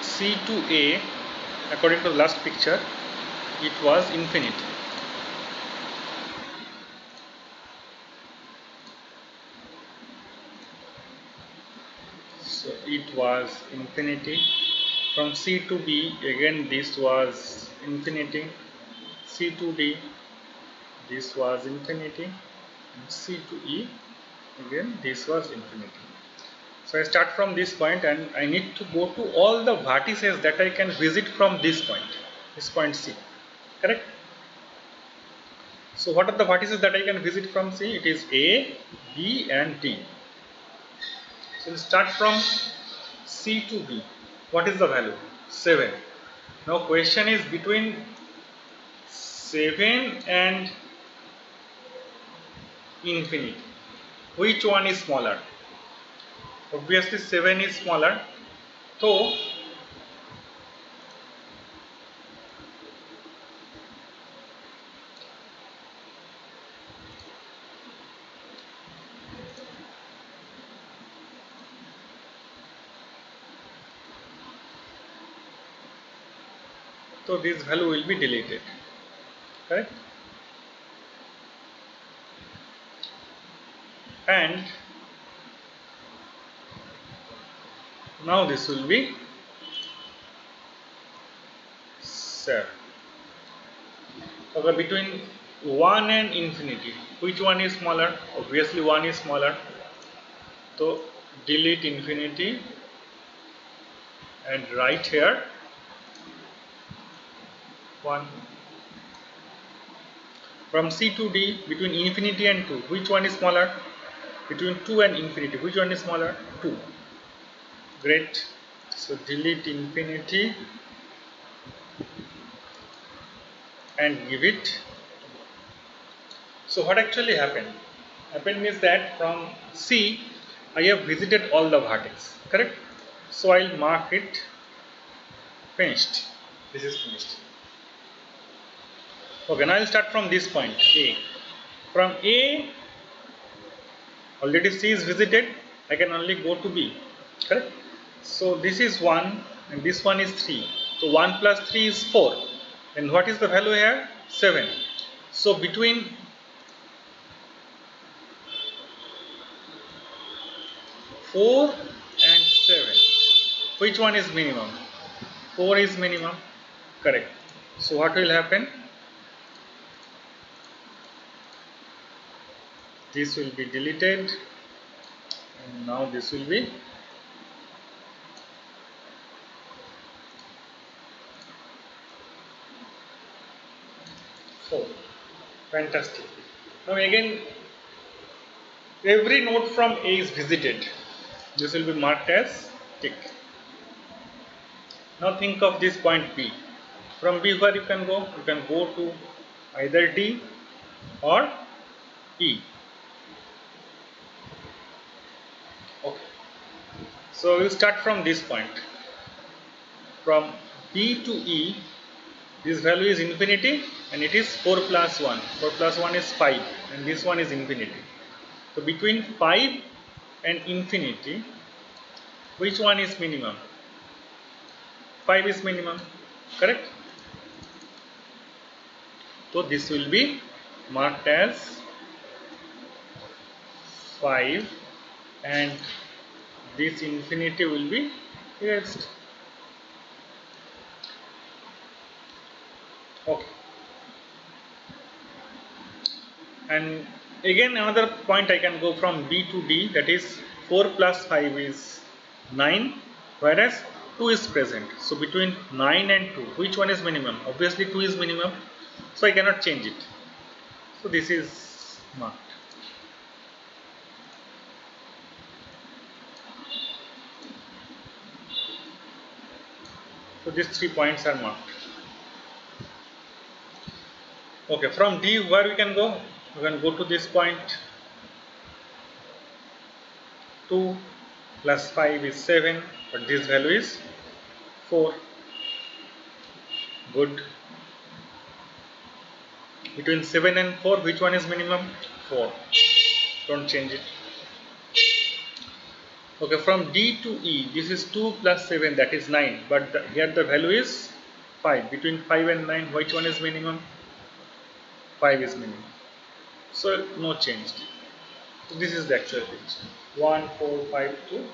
C to A, according to the last picture, it was infinity. So it was infinity. From C to B, again this was infinity. C to D, this was infinity. And C to E, again this was infinity. So I start from this point and I need to go to all the vertices that I can visit from this point C, correct? So what are the vertices that I can visit from C? It is A, B and D. So we'll start from C to B. What is the value? 7. Now question is between 7 and infinity. Which one is smaller? Obviously 7 is smaller. So this value will be deleted, correct? And now this will be 7. Okay, between 1 and infinity, which one is smaller? Obviously 1 is smaller. So delete infinity and write here 1. From C to D, between infinity and 2, which one is smaller? Between 2 and infinity, which one is smaller? 2. Great. So delete infinity and give it. So what actually happened? Happened is that from C, I have visited all the vertex, correct? So I'll mark it finished. This is finished. Okay, now I'll start from this point A. From A, already C is visited, I can only go to B, correct? So this is 1 and this one is 3. So 1 plus 3 is 4. And what is the value here? 7. So between 4 and 7, which one is minimum? 4 is minimum, correct. So what will happen? This will be deleted and now this will be 4. Fantastic. Now again, every node from A is visited. This will be marked as tick. Now think of this point B. From B where you can go? You can go to either D or E. Okay. So we will start from this point. From B to E, this value is infinity and it is 4 plus 1. 4 plus 1 is 5 and this one is infinity. So between 5 and infinity, which one is minimum? 5 is minimum, correct? So this will be marked as 5 and this infinity will be erased. Okay. And again another point I can go from B to D, that is 4 plus 5 is 9, whereas 2 is present. So between 9 and 2, which one is minimum? Obviously 2 is minimum, so I cannot change it. So this is marked. So these 3 points are marked. Okay, from D where we can go? We can go to this point. 2 plus 5 is 7, but this value is 4. Good. Between 7 and 4, which one is minimum? 4. Don't change it. Okay, from D to E, this is 2 plus 7, that is 9. But here the value is 5. Between 5 and 9, which one is minimum? 5 is minimum. So no change. So this is the actual picture. 1, 4, 5, 2.